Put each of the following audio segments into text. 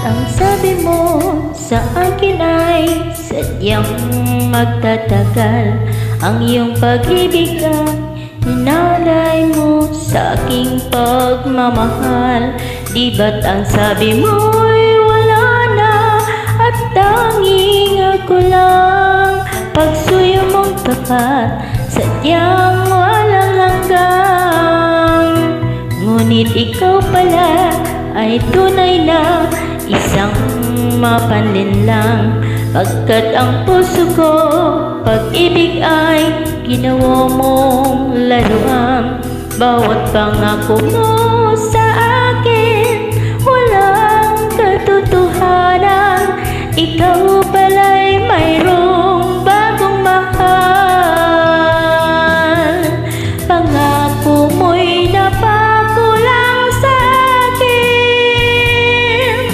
ang sabi mo sa akin ay sadyang magtatagal. Ang iyong pag-ibig ay ninalay mo sa aking pagmamahal. Di ba't ang sabi mo'y wala na at tanging ako lang? Pagsuyo mong tapat, sadyang walang hanggan. Ngunit ikaw pala ay tunay na isang mapanlinlang. Pagkat ang puso ko, pag-ibig ay ginawa mong laruan. Bawat pangako mo sa akin, walang katotohanan. Ikaw pala'y mayroong bagong mahal. Pangako mo'y napako lang sa akin.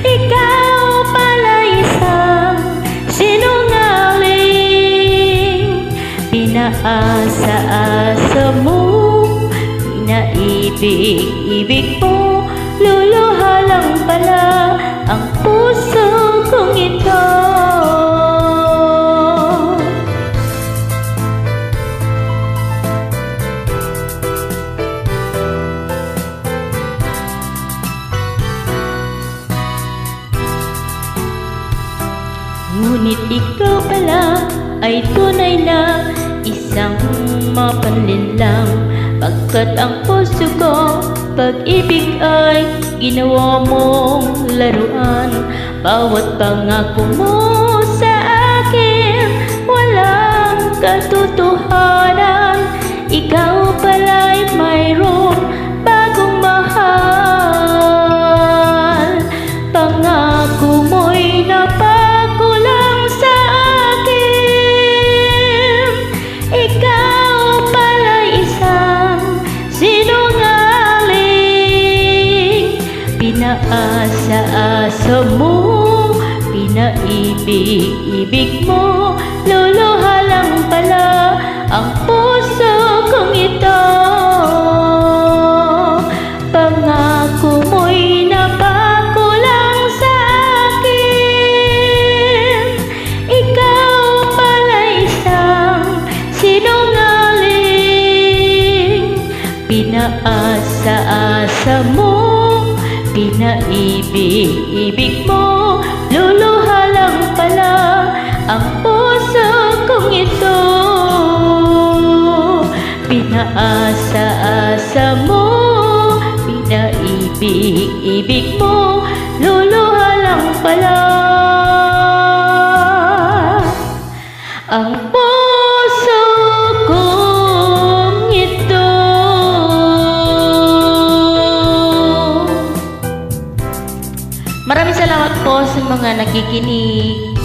Ikaw pala'y isang sinungaling. Pinaasa-asa mo, pinaibig-ibig mo, luluha lang pala ang puso kong ito. Ngunit ikaw pala ay tunay na isang mapanlinlang. Pagkat ang puso ko, pag-ibig ay ginawa mong laruan. Bawat pangako mo sa akin, walang katotohanan. Ikaw pala'y mayroong bagong mahal. Pangako mo'y napako lang sa akin. Ikaw pala'y isang sinungaling. Pinaasa-asa mo, pinaibig-ibig mo, luluha lang pala ang puso kong ito. Pangako mo'y napako lang sa akin. Ikaw pala'y isang sinungaling. Pinaasa-asa mo, pinaibig-ibig mo, luluha lang pala ang puso kong ito. Pinaasa-asa mo, pinaibig-ibig mo, luluha lang pala ang puso kong ito. Maraming salamat po sa mga nakikinig.